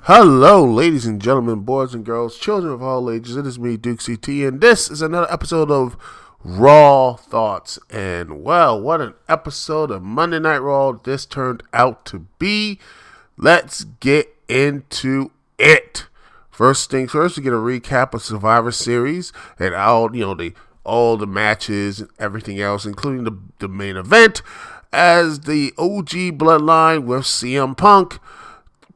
Hello, ladies and gentlemen, boys and girls, children of all ages. It is me, Duke CT, and this is another episode of Raw Thoughts. And well, what an episode of Monday Night Raw this turned out to be. Let's get into it. First things first, we get a recap of Survivor Series and all the matches and everything else, including the main event, as the OG Bloodline with CM Punk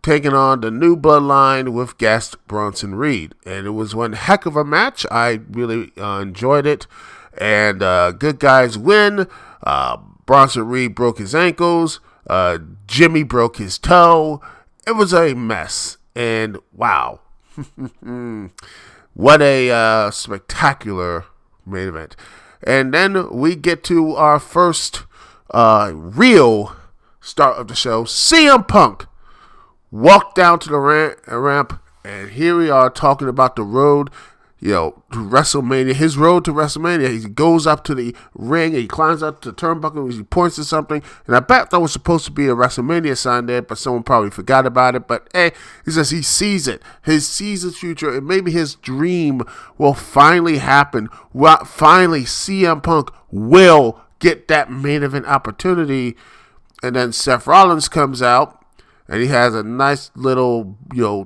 taking on the new Bloodline with guest Bronson Reed. And it was one heck of a match. I really enjoyed it. And good guys win. Bronson Reed broke his ankles. Jimmy broke his toe. It was a mess. And wow. What a spectacular main event. And then we get to our first real start of the show. CM Punk walked down to the ramp, and here we are talking about the road, to WrestleMania. His road to WrestleMania. He goes up to the ring, and he climbs up to the turnbuckle, he points to something, and I bet that was supposed to be a WrestleMania sign there, but someone probably forgot about it. But hey, he says he sees it. He sees the future, and maybe his dream will finally happen. Well, finally, CM Punk will get that main event opportunity. And then Seth Rollins comes out, and he has a nice little,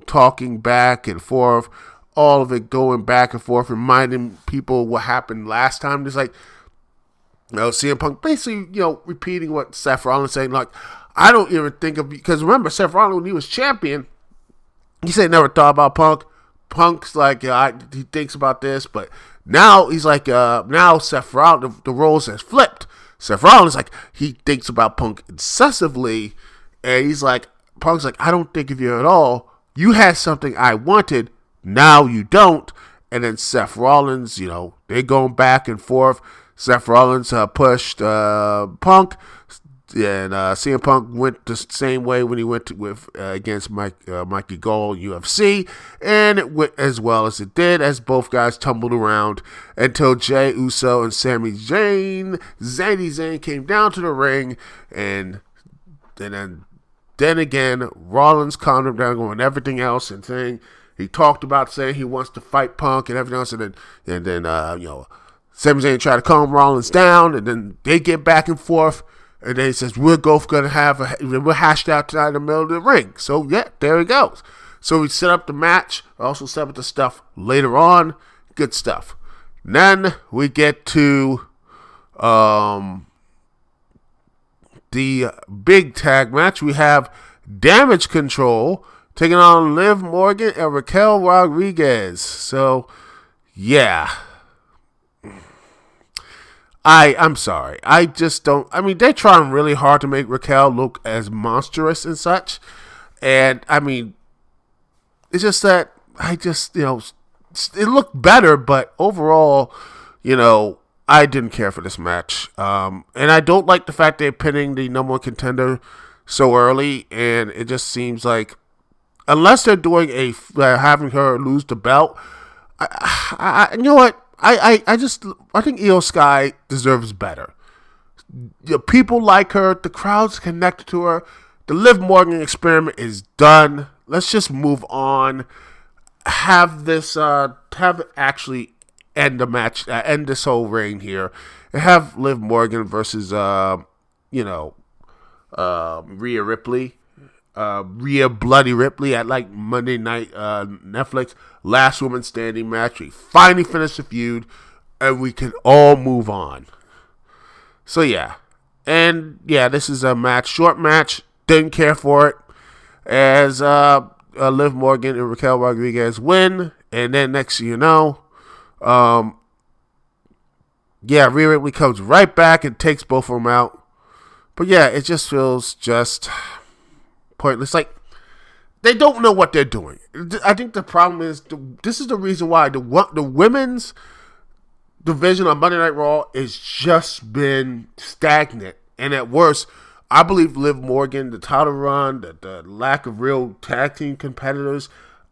talking back and forth, all of it going back and forth, reminding people what happened last time. It's like, CM Punk basically, repeating what Seth Rollins saying. Like, I don't even think of, because remember, Seth Rollins, when he was champion, he said never thought about Punk. Punk's like, he thinks about this, but now he's like, now Seth Rollins, the roles has flipped. Seth Rollins, like, he thinks about Punk excessively, and he's like, Punk's like, I don't think of you at all. You had something I wanted. Now you don't. And then Seth Rollins, they're going back and forth. Seth Rollins pushed Punk. And CM Punk went the same way when he went against Mikey Gall UFC. And it went as well as it did, as both guys tumbled around until Jey Uso and Sami Zayn came down to the ring. And then again, Rollins calmed him down, going everything else and saying he talked about saying he wants to fight Punk and everything else, and then Sami Zayn tried to calm Rollins down, and then they get back and forth, and then he says we're both gonna we're hashed out tonight in the middle of the ring. So yeah, there he goes. So we set up the match, also set up the stuff later on, good stuff. Then we get to the big tag match. We have Damage Control taking on Liv Morgan and Raquel Rodriguez. So, yeah. I'm sorry. I just don't. I mean, they're trying really hard to make Raquel look as monstrous and such. And, I mean, it's just that it looked better, but overall, I didn't care for this match. And I don't like the fact they're pinning the number one contender so early. And it just seems like, unless they're doing having her lose the belt, you know what? I think Io Sky deserves better. People like her. The crowd's connected to her. The Liv Morgan experiment is done. Let's just move on. Have this, have it actually end the match, end this whole reign here, and have Liv Morgan versus, Rhea Ripley, Rhea Bloody Ripley at like Monday night Netflix, last woman standing match. We finally finish the feud, and we can all move on. So yeah, and yeah, this is a short match. Didn't care for it, as Liv Morgan and Raquel Rodriguez win, and then next thing you know, Rhea Ripley comes right back and takes both of them out. But yeah, it just feels just pointless. Like, they don't know what they're doing. I think the problem is, this is the reason why the women's division on Monday Night Raw has just been stagnant. And at worst, I believe Liv Morgan, the title run, the lack of real tag team competitors,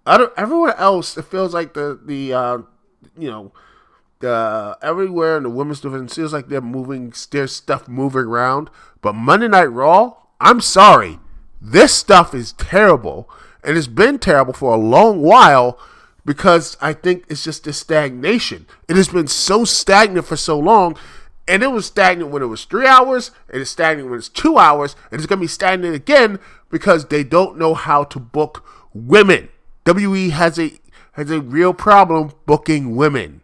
everywhere else, it feels like everywhere in the women's division feels like there's stuff moving around. But Monday Night Raw, I'm sorry, this stuff is terrible. And it's been terrible for a long while because I think it's just this stagnation. It has been so stagnant for so long. And it was stagnant when it was 3 hours, and it's stagnant when it's 2 hours, and it's going to be stagnant again because they don't know how to book women. WWE has a real problem booking women,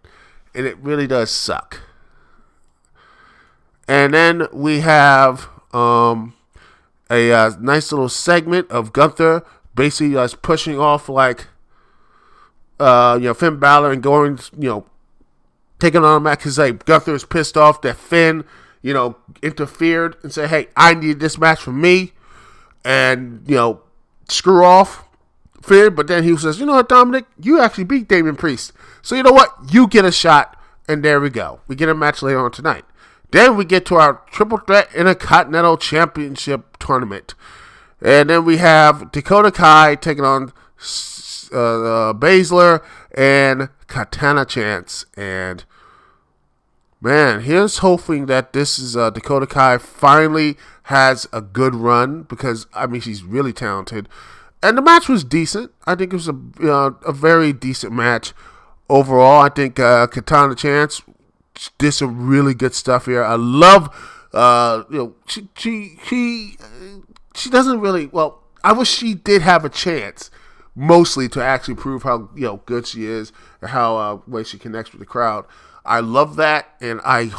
and it really does suck. And then we have a nice little segment of Gunther basically pushing off like Finn Balor and going, taking on a match because like Gunther is pissed off that Finn, interfered and said, "Hey, I need this match for me," and screw off Finn. But then he says, "You know what, Dominic? You actually beat Damian Priest, so you know what? You get a shot." And there we go. We get a match later on tonight. Then we get to our Triple Threat Intercontinental Championship tournament, and then we have Dakota Kai taking on Baszler and Katana Chance. And man, here's hoping that this is Dakota Kai finally has a good run because she's really talented, and the match was decent. I think it was a very decent match overall. I think Katana Chance did some really good stuff here. I love she doesn't really, well, I wish she did have a chance mostly to actually prove how good she is and how way she connects with the crowd. I love that, and I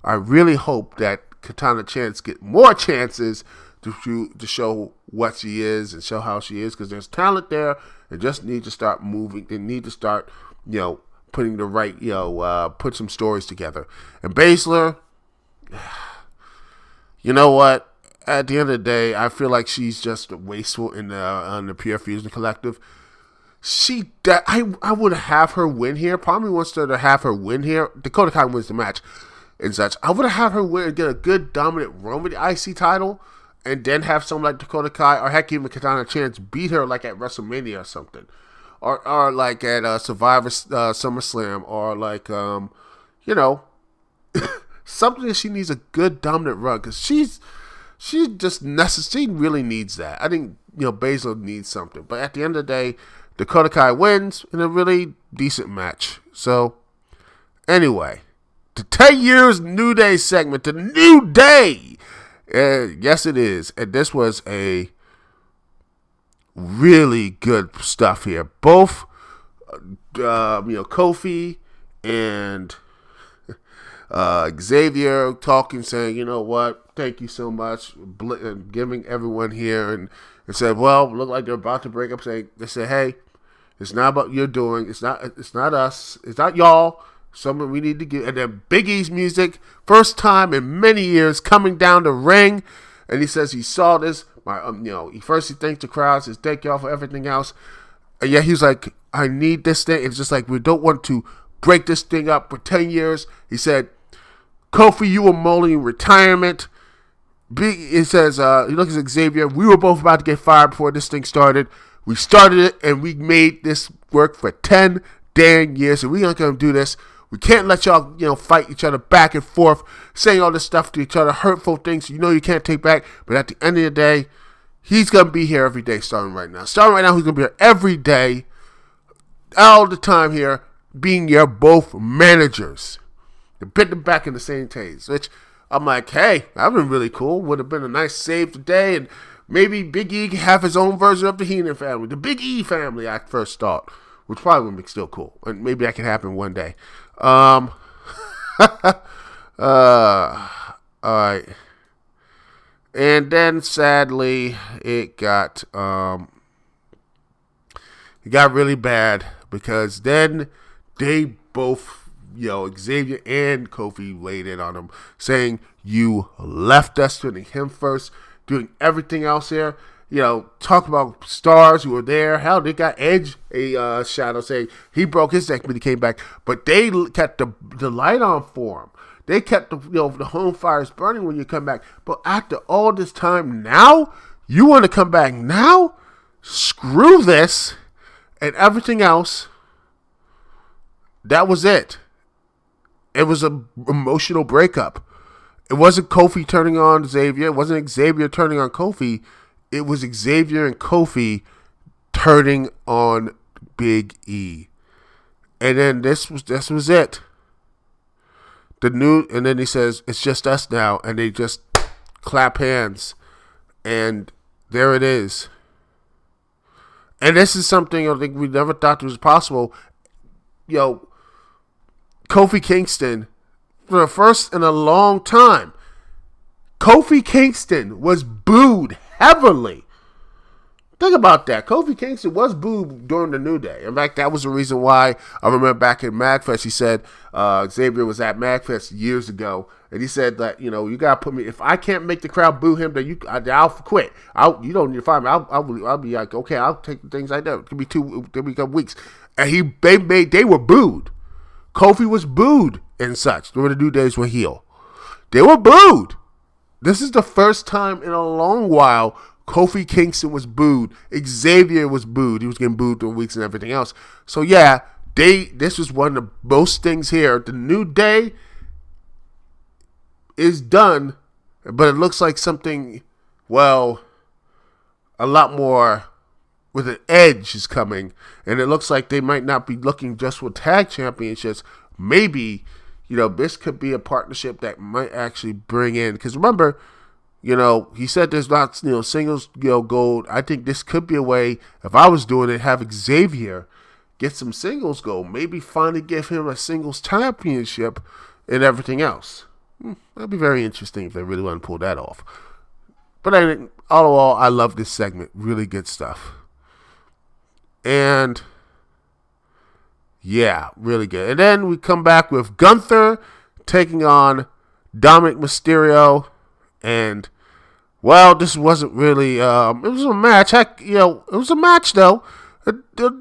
really hope that Katana Chance get more chances to show what she is and show how she is, because there's talent there. They just need to start moving. They need to start putting the right put some stories together. And Baszler, you know what? At the end of the day, I feel like she's just wasteful on the Pure Fusion Collective. I would have her win here. Probably wants her to have her win here. Dakota Kai wins the match and such. I would have her win and get a good dominant run with the IC title, and then have someone like Dakota Kai, or heck, even Katana Chance beat her like at WrestleMania or something, or like at Survivor SummerSlam, or like something that she needs a good dominant run, because she really needs that. I think Baszler needs something, but at the end of the day, Dakota Kai wins in a really decent match. So anyway, the 10 years New Day segment, the New Day. Yes, it is, and this was a really good stuff here. Both Kofi and Xavier talking, saying, "You know what? Thank you so much," giving everyone here, and said, "Well, look like they're about to break up." They said, "Hey, it's not about your doing. It's not us. It's not y'all. Something we need to get." And then Big E's music, first time in many years, coming down the ring, and he says he saw this. He thanks the crowd, says thank y'all for everything else. And yeah, he's like, "I need this thing." It's just like, we don't want to break this thing up for 10 years. He said, "Kofi, you were mulling retirement." He says, he looks at Xavier, "We were both about to get fired before this thing started. We started it, and we made this work for 10 damn years, and we aren't going to do this. We can't let y'all, fight each other back and forth, saying all this stuff to each other, hurtful things you can't take back." But at the end of the day, he's going to be here every day starting right now. Starting right now, he's going to be here every day, all the time here, being your both managers. To put them back in the same taste, which I'm like, hey, that would have been really cool. Would have been a nice save today, and maybe Big E can have his own version of the Heenan family, the Big E family, I first thought, which probably would be still cool, and maybe that can happen one day. All right, and then sadly, it got really bad, because then they both, Xavier and Kofi laid in on him, saying, "You left us," putting him first, doing everything else here. Talk about stars who were there. Hell, they got Edge a shadow, saying he broke his neck when he came back. But they kept the light on for him. They kept the home fires burning when you come back. But after all this time, now you want to come back now? Screw this and everything else. That was it. It was an emotional breakup. It wasn't Kofi turning on Xavier. It wasn't Xavier turning on Kofi. It was Xavier and Kofi turning on Big E. And then this was it. And then he says, it's just us now. And they just clap hands. And there it is. And this is something I think we never thought was possible. Kofi Kingston, for the first in a long time, Kofi Kingston was booed heavily. Think about that. Kofi Kingston was booed during the New Day. In fact, that was the reason why I remember back in MagFest, he said Xavier was at MagFest years ago, and he said that, you got to put me, if I can't make the crowd boo him, then I'll quit. You don't need to fire me. I'll be like, okay, I'll take the things I do. It could be couple weeks. And they were booed. Kofi was booed and such during the New Days were heel. They were booed. This is the first time in a long while Kofi Kingston was booed. Xavier was booed. He was getting booed through weeks and everything else. So yeah, this was one of the most things here. The New Day is done, but it looks like something, a lot more with an edge is coming. And it looks like they might not be looking just for tag championships. Maybe, this could be a partnership that might actually bring in, because remember, he said there's not, singles, gold. I think this could be a way, if I was doing it, have Xavier get some singles gold. Maybe finally give him a singles championship and everything else. That'd be very interesting if they really want to pull that off. But all in all, I love this segment. Really good stuff. And yeah, really good. And then we come back with Gunther taking on Dominic Mysterio. And, this wasn't really, it was a match. Heck, it was a match, though. A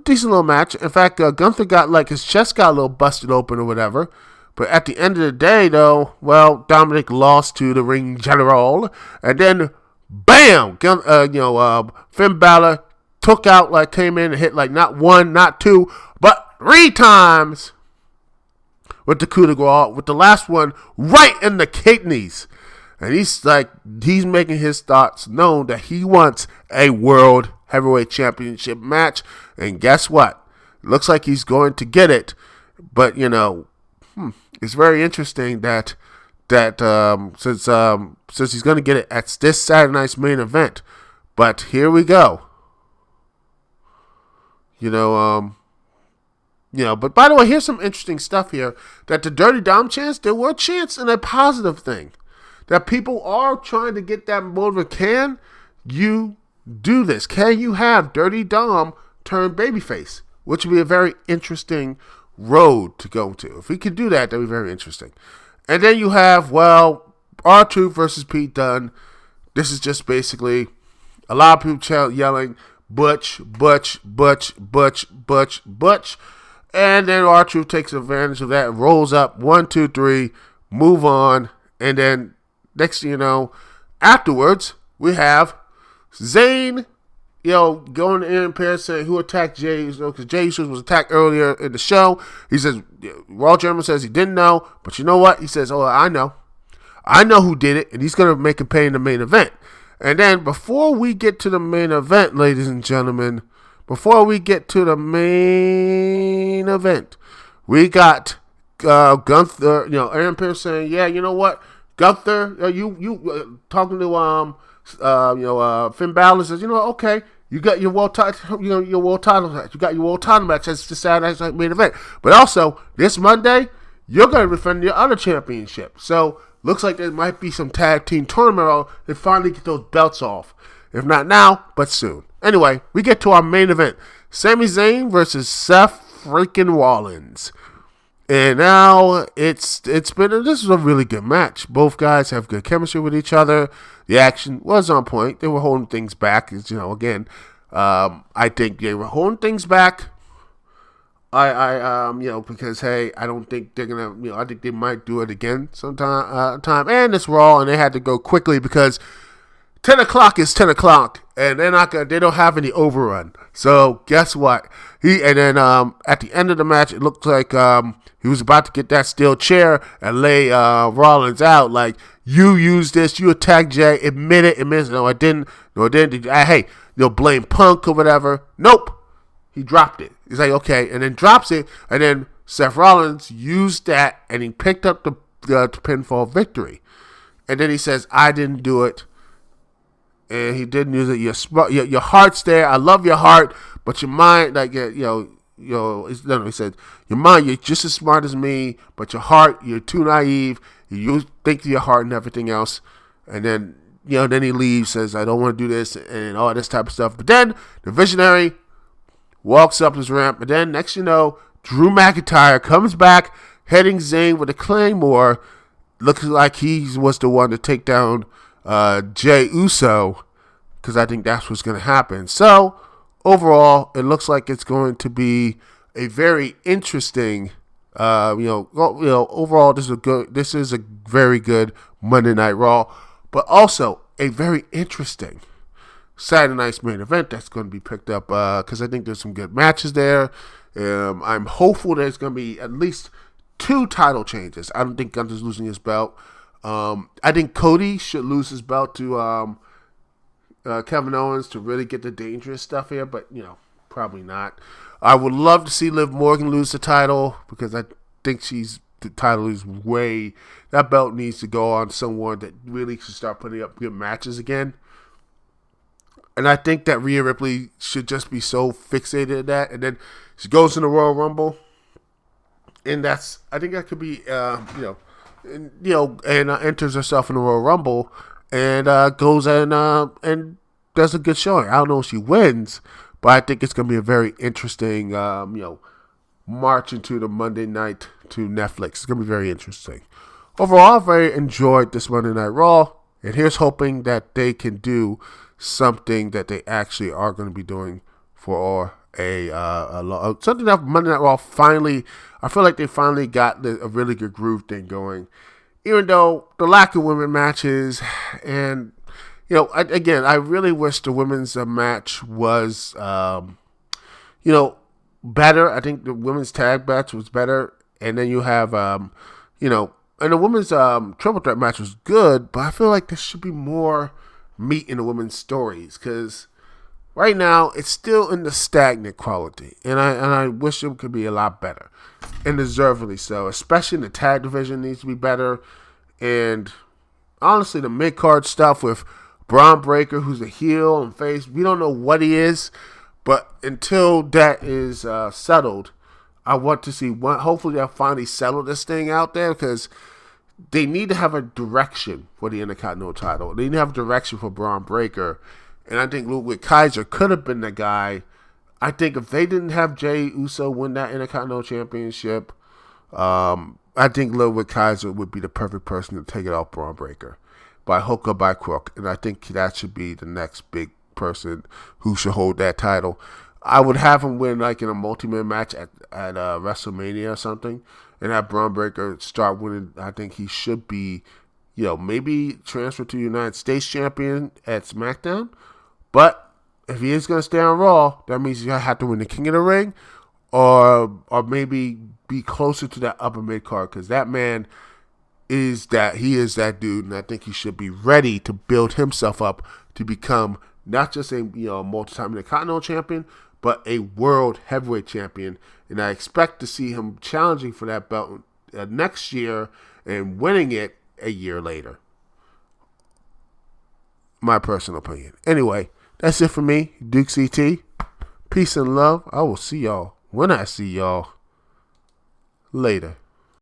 decent little match. In fact, Gunther got, his chest got a little busted open or whatever. But at the end of the day, though, Dominic lost to the Ring General. And then, bam! Finn Balor took out, came in and hit, not one, not two, but 3 times with the coup de grace, with the last one right in the kidneys. And he's making his thoughts known that he wants a World Heavyweight Championship match. And guess what? Looks like he's going to get it. But, it's very interesting that since he's going to get it at this Saturday night's main event. But here we go. But by the way, here's some interesting stuff here. That the Dirty Dom chants, there were chants in a positive thing. That people are trying to get that motive. Can you do this? Can you have Dirty Dom turn babyface? Which would be a very interesting road to go to. If we could do that, that'd be very interesting. And then you have, R-Truth versus Pete Dunne. This is just basically a lot of people yelling, Butch, Butch, Butch, Butch, Butch, Butch. And then R-Truth takes advantage of that, rolls up, 1, 2, 3, move on. And then next thing you know, afterwards, we have Zayn, going in and Paris saying who attacked Jay Uso, because Jay Uso was attacked earlier in the show. He says, Raw German says he didn't know, but you know what? He says, I know. I know who did it, and he's going to make him pay in the main event. And then before we get to the main event, ladies and gentlemen, we got Gunther, Aaron Pierce saying, yeah, you know what? Gunther, you talking to Finn Balor says, okay, you got your world title, your world title match. You got your world title match as the Saturday night main event. But also this Monday, you're going to defend your other championship. So looks like there might be some tag team tournament to finally get those belts off. If not now, but soon. Anyway, we get to our main event: Sami Zayn versus Seth freaking Rollins. And now this is a really good match. Both guys have good chemistry with each other. The action was on point. They were holding things back. Again, I think they were holding things back. Because hey, I don't think they're gonna. I think they might do it again sometime. And it's Raw, and they had to go quickly because 10 o'clock is 10 o'clock, and they don't have any overrun. So guess what? At the end of the match, it looked like he was about to get that steel chair and lay Rollins out. Like, you used this, you attacked Jay, admit it. No, I didn't. Hey, blame Punk or whatever. Nope. He dropped it. He's like, okay, and then drops it, and then Seth Rollins used that, and he picked up the pinfall victory. And then he says, I didn't do it. And he didn't use it. Your heart's there. I love your heart, but your mind, like, he said, your mind, you're just as smart as me, but your heart, you're too naive. You think to your heart and everything else. And then, then he leaves, says, I don't want to do this, and all this type of stuff. But then the Visionary walks up his ramp, and then next you know, Drew McIntyre comes back, heading Zayn with a Claymore. Looks like he was the one to take down Jey Uso, because I think that's what's going to happen. So, overall, it looks like it's going to be a very interesting, overall, this is a very good Monday Night Raw, but also a very interesting Saturday night's main event that's going to be picked up, because I think there's some good matches there. I'm hopeful there's going to be at least 2 title changes. I don't think Gunther's losing his belt. I think Cody should lose his belt to Kevin Owens to really get the dangerous stuff here, but, probably not. I would love to see Liv Morgan lose the title, because I think the title is that belt needs to go on someone that really should start putting up good matches again. And I think that Rhea Ripley should just be so fixated at that. And then she goes in the Royal Rumble. And I think that could be, enters herself in the Royal Rumble and goes and does a good showing. I don't know if she wins, but I think it's going to be a very interesting, march into the Monday night to Netflix. It's going to be very interesting. Overall, I very enjoyed this Monday Night Raw. And here's hoping that they can do something that they actually are going to be doing for something that Monday Night Raw finally, I feel like they finally got a really good groove thing going. Even though the lack of women matches, and, I really wish the women's match was, better. I think the women's tag match was better. And then you have, and the women's triple threat match was good, but I feel like there should be more meat in the women's stories, because right now it's still in the stagnant quality, and I wish it could be a lot better, and deservedly so. Especially in the tag division needs to be better, and honestly, the mid card stuff with Braun Breaker, who's a heel and face, we don't know what he is, but until that is settled, I want to see hopefully they'll finally settle this thing out there, because they need to have a direction for the Intercontinental title. They need to have a direction for Braun Breaker. And I think Ludwig Kaiser could have been the guy. I think if they didn't have Jey Uso win that Intercontinental Championship, I think Ludwig Kaiser would be the perfect person to take it off Braun Breaker, by hook or by crook. And I think that should be the next big person who should hold that title. I would have him win like in a multi-man match at WrestleMania or something, and have Braun Breaker start winning. I think he should be, maybe transfer to United States champion at SmackDown. But if he is going to stay on Raw, that means he's going to have to win the King of the Ring, or maybe be closer to that upper mid card, because that man is that dude, and I think he should be ready to build himself up to become not just a multi-time Intercontinental champion, but a world heavyweight champion. And I expect to see him challenging for that belt next year and winning it a year later. My personal opinion. Anyway, that's it for me, Duke CT. Peace and love. I will see y'all when I see y'all later.